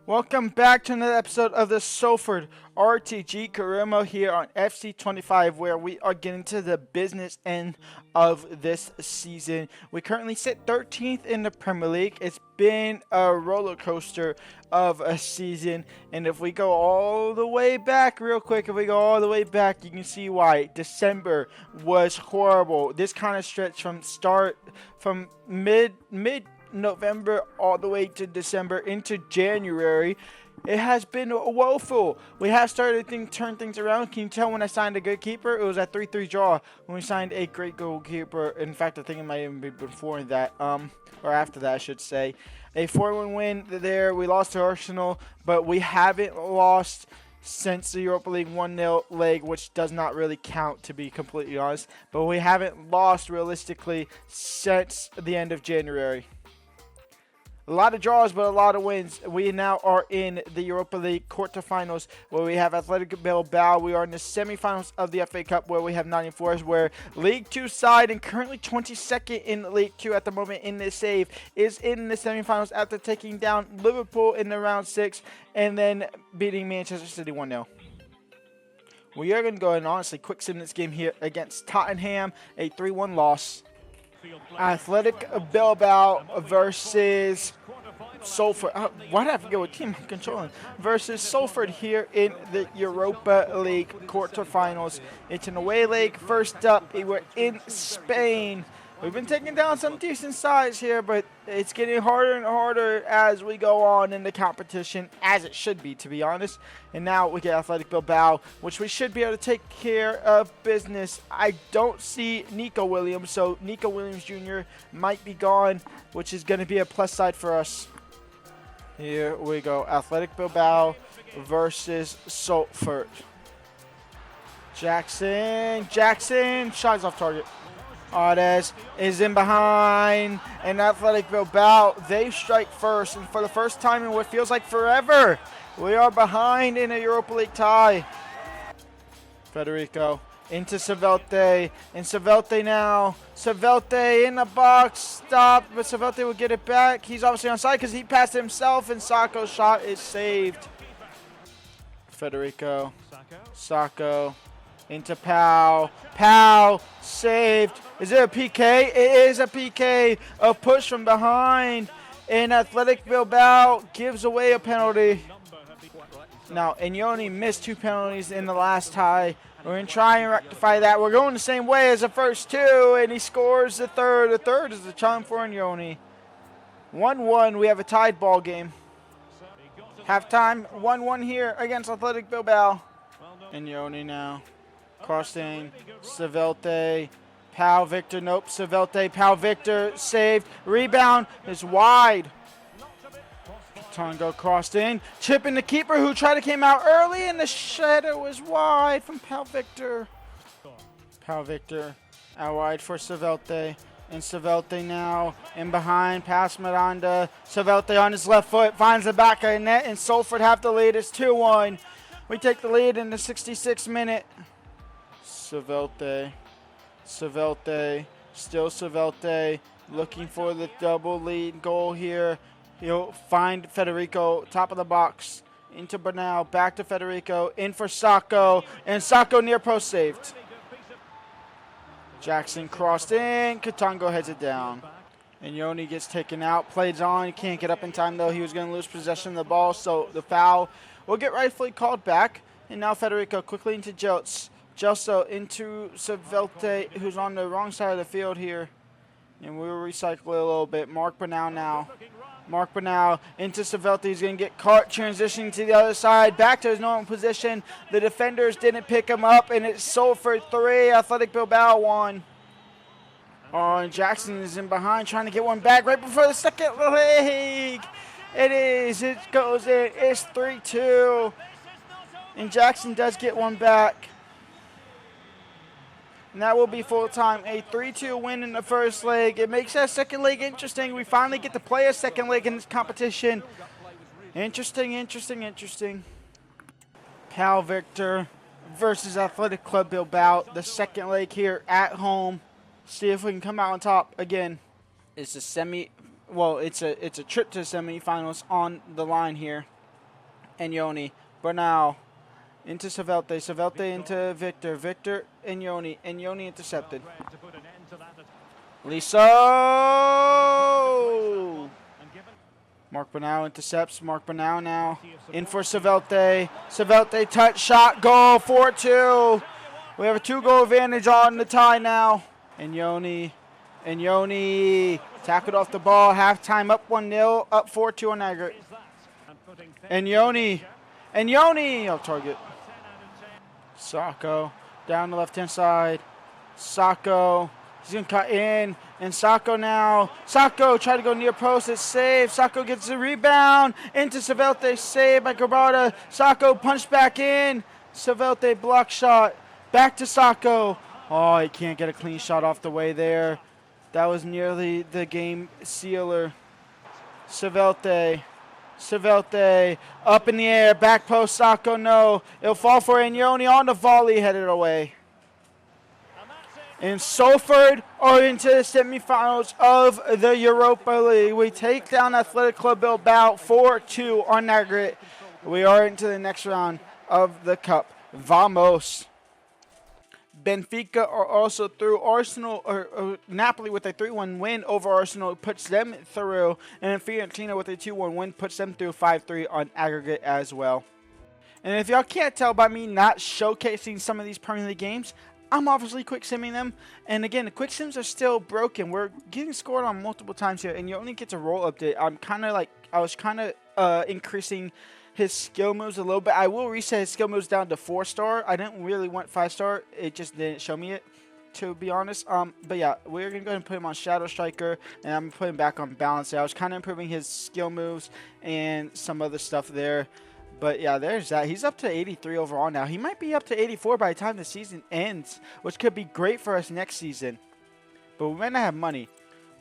Welcome back to another episode of the Salford RTG Career Mode here on FC25, where we are getting to the business end of this season. We currently sit 13th in the Premier League. It's been a roller coaster of a season, and if we go all the way back real quick, you can see why. December was horrible. This kind of stretch from mid November all the way to December into January, it has been woeful. We have started to turn things around. Can you tell when I signed a good keeper? It was a 3-3 draw when we signed a great goalkeeper. In fact, I think it might even be before that, or after that, I should say. A 4-1 win there. We lost to Arsenal, but we haven't lost since the Europa League 1-0 leg, which does not really count, to be completely honest. But we haven't lost realistically since the end of January. A lot of draws, but a lot of wins. We now are in the Europa League quarterfinals, where we have Athletic Bilbao. We are in the semifinals of the FA Cup, where we have Nottingham Forest, where League 2 side and currently 22nd in League 2 at the moment in this save is in the semifinals after taking down Liverpool in the round 6 and then beating Manchester City 1-0. We are going to go and honestly quick sim this game here against Tottenham, a 3-1 loss. Athletic Bilbao versus Salford. Why did I forget what team I'm controlling? Versus Salford here in the Europa League quarterfinals. It's an away leg. First up, we're in Spain. We've been taking down some decent sides here, but it's getting harder and harder as we go on in the competition, as it should be, to be honest. And now we get Athletic Bilbao, which we should be able to take care of business. I don't see Nico Williams, so Nico Williams Jr. might be gone, which is going to be a plus side for us. Here we go. Athletic Bilbao versus Salford. Jackson, shots off target. Ardes is in behind, and Athletic Bilbao, they strike first, and for the first time in what feels like forever, we are behind in a Europa League tie. Federico into Savelte, and Savelte now. Savelte in the box, stopped, but Savelte will get it back. He's obviously onside because he passed himself, and Sacco's shot is saved. Federico, Sacco. Into Pau. Pau saved. Is it a PK? It is a PK. A push from behind. And Athletic Bilbao gives away a penalty. Now, Inyoni missed 2 penalties in the last tie. We're going to try and rectify that. We're going the same way as the first 2, and he scores the third. The third is the chime for Inyoni. 1-1. We have a tied ball game. Halftime, 1-1 here against Athletic Bilbao. Inyoni now. Crossing, Savelte, Pau Victor, nope, Savelte, Pau Victor, saved, rebound is wide. Tango crossed in, chipping the keeper who tried to came out early, and the shadow was wide from Pau Victor. Pau Victor out wide for Savelte, and Savelte now in behind, past Miranda. Savelte on his left foot, finds the back of the net, and Salford have the lead. It's 2-1. We take the lead in the 66th minute. Savelte, still Savelte, looking for the double lead goal here. He'll find Federico, top of the box, into Bernal, back to Federico, in for Sacco, and Sacco near post saved. Jackson crossed in, Katongo heads it down. And Yoni gets taken out, plays on, he can't get up in time though, he was going to lose possession of the ball, so the foul will get rightfully called back. And now Federico quickly into Jeltz. Gelso into Savelte, who's on the wrong side of the field here. And we'll recycle it a little bit. Mark Bernal now. Mark Bernal into Savelte. He's going to get caught transitioning to the other side. Back to his normal position. The defenders didn't pick him up, and it's Salford 3, Athletic Bilbao 1. Oh, and Jackson is in behind trying to get one back right before the second leg. It is. It goes in. It's 3-2. And Jackson does get one back. And that will be full time. A 3-2 win in the first leg. It makes that second leg interesting. We finally get to play a second leg in this competition. Interesting. Pau Victor versus Athletic Club Bilbao. The second leg here at home. See if we can come out on top again. It's a trip to the semifinals on the line here. Inyoni. Bernal. Into Savelte. Savelte into Victor. Victor. Inyoni. Inyoni intercepted. Liso! Mark Bernal intercepts. Mark Bernal now. In for Savelte. Savelte touch shot. Goal. 4-2. We have a 2-goal advantage on the tie now. Inyoni. Inyoni. Tackled off the ball. Halftime up 1-0. Up 4-2 on aggregate. Inyoni. Inyoni. Off target. Sacco. Down the left-hand side. Sacco. He's going to cut in. And Sacco now. Sacco tried to go near post. It's saved. Sacco gets the rebound. Into Savelte. Saved by Gabata. Sacco punched back in. Savelte block shot. Back to Sacco. Oh, he can't get a clean shot off the way there. That was nearly the game sealer. Savelte. Savelte. Up in the air. Back post. Sacco. No. It'll fall for Inyoni on the volley. Headed away. And Salford are into the semifinals of the Europa League. We take down Athletic Club Bilbao 4-2 on aggregate. We are into the next round of the Cup. Vamos. Benfica are also through. Arsenal or Napoli with a 3-1 win over Arsenal puts them through. And Fiorentina with a 2-1 win puts them through 5-3 on aggregate as well. And if y'all can't tell by me not showcasing some of these Premier League games, I'm obviously quick simming them. And again, the quick sims are still broken. We're getting scored on multiple times here, and you only get a roll update. I was kind of increasing his skill moves a little bit. I will reset his skill moves down to 4-star. I didn't really want 5-star. It just didn't show me it, to be honest. But yeah, we're going to go ahead and put him on Shadow Striker, and I'm going to put him back on Balance. I was kind of improving his skill moves and some other stuff there. But yeah, there's that. He's up to 83 overall now. He might be up to 84 by the time the season ends, which could be great for us next season. But we might not have money.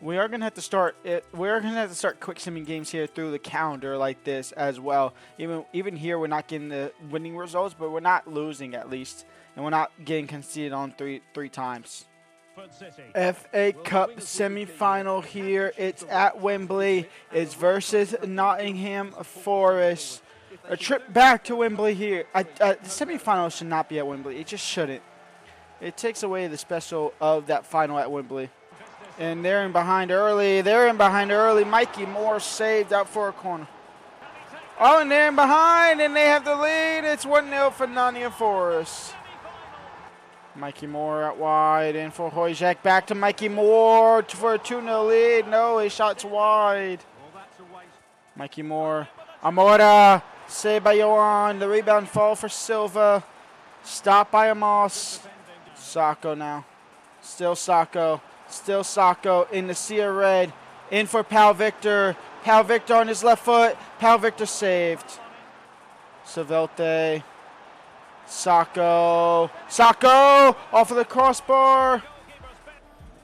We are gonna have to start it. We're gonna have to start quick simming games here through the calendar like this as well. Even here, we're not getting the winning results, but we're not losing at least, and we're not getting conceded on three times. FA Cup semi-final here. It's at Wembley. It's versus Nottingham Forest. A trip back to Wembley here. The semi-final should not be at Wembley. It just shouldn't. It takes away the special of that final at Wembley. And they're in behind early. They're in behind early. Mikey Moore saved out for a corner. Oh, and they're in behind, and they have the lead. It's 1-0 for Nottingham Forest. Mikey Moore out wide. In for Hojek. Back to Mikey Moore for a 2-0 lead. No, his shot's wide. Mikey Moore. Amora. Saved by Johan. The rebound fall for Silva. Stopped by Amos. Sacco now. Still Sacco. Still Sacco in the sea of red. In for Pal Victor. Pal Victor on his left foot. Pal Victor saved. Savelte. Sacco. Sacco off of the crossbar.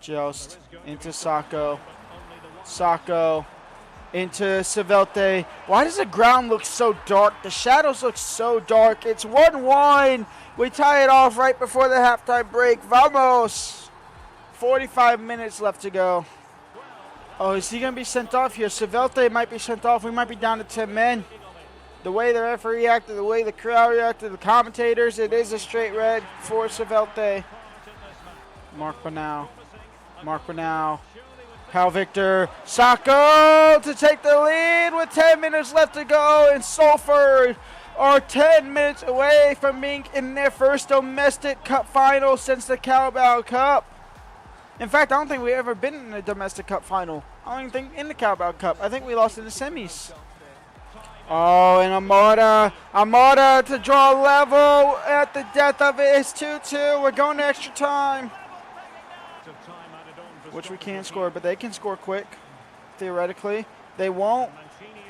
Jost into Sacco. Sacco. Into Savelte. Why does the ground look so dark? The shadows look so dark. It's 1-1. We tie it off right before the halftime break. Vamos. 45 minutes left to go. Oh, is he going to be sent off here? Savelte might be sent off. We might be down to 10 men. The way the referee reacted, the way the crowd reacted, the commentators, it is a straight red for Savelte. Mark Bernal. Mark Bernal. Pal Victor. Sacco to take the lead with 10 minutes left to go. And Salford are 10 minutes away from being in their first domestic cup final since the Carabao Cup. In fact, I don't think we've ever been in a domestic cup final. I don't even think in the Carabao Cup. I think we lost in the semis. Oh, and Amada to draw level at the death of it. It's 2-2. We're going to extra time. Which we can't score, but they can score quick, theoretically. They won't,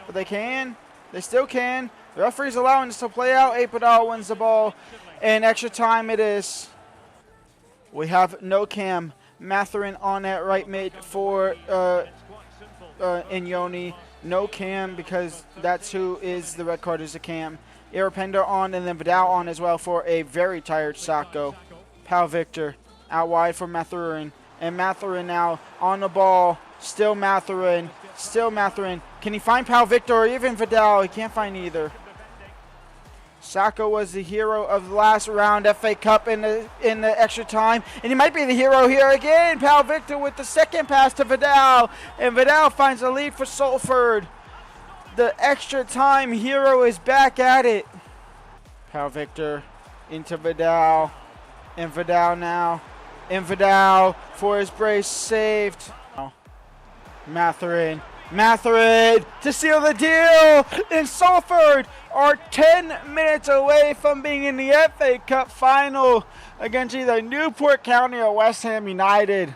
but they can. They still can. The referee's allowing us to play out. Apadal wins the ball, and extra time it is. We have no Cam. Matherin on at right mid for Inyoni. No Cam because that's who is the red card is a Cam. Irapender on, and then Vidal on as well for a very tired Sacco. Pal Victor out wide for Matherin. And Matherin now on the ball. Still Matherin. Still Matherin. Can he find Pal Victor or even Vidal? He can't find either. Saka was the hero of the last round FA Cup in the extra time, and he might be the hero here again. Pal Victor with the second pass to Vidal, and Vidal finds the lead for Salford. The extra time hero is back at it. Pal Victor into Vidal, and Vidal now, and Vidal for his brace saved. Matherin to seal the deal, and Salford are 10 minutes away from being in the FA Cup final against either Newport County or West Ham United.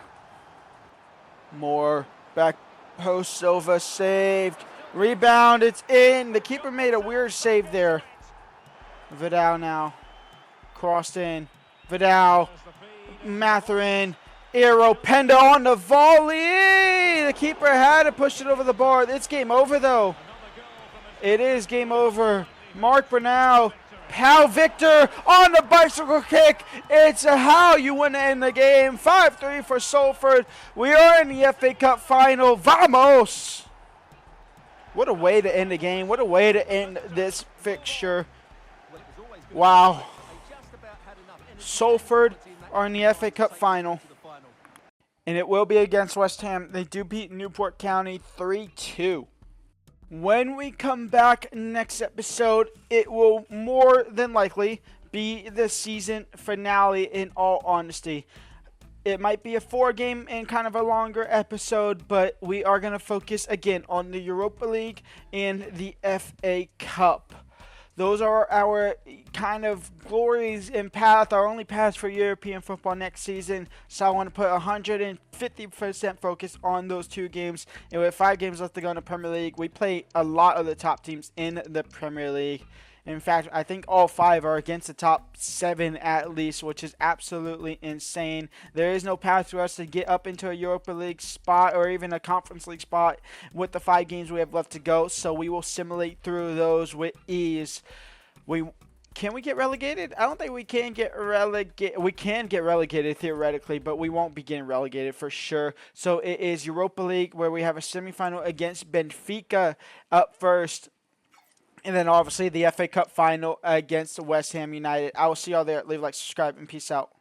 Moore back post, Silva saved. Rebound, it's in. The keeper made a weird save there. Vidal now. Crossed in. Vidal. Matherin. Aero Penda on the volley. The keeper had to push it over the bar. It's game over, though. It is game over. Mark Bernal. Pal Victor on the bicycle kick. It's how you want to end the game. 5-3 for Salford. We are in the FA Cup final. Vamos! What a way to end the game. What a way to end this fixture. Wow. Salford are in the FA Cup final. And it will be against West Ham. They do beat Newport County 3-2. When we come back next episode, it will more than likely be the season finale, in all honesty. It might be a 4-game and kind of a longer episode, but we are going to focus again on the Europa League and the FA Cup. Those are our kind of glories and path, our only paths for European football next season. So I want to put 150% focus on those 2 games. And with 5 games left to go in the Premier League, we play a lot of the top teams in the Premier League. In fact, I think all 5 are against the top 7 at least, which is absolutely insane. There is no path for us to get up into a Europa League spot or even a Conference League spot with the 5 games we have left to go. So we will simulate through those with ease. Can we get relegated? I don't think we can get relegated. We can get relegated theoretically, but we won't be getting relegated for sure. So it is Europa League, where we have a semifinal against Benfica up first. And then obviously the FA Cup final against West Ham United. I will see y'all there. Leave a like, subscribe, and peace out.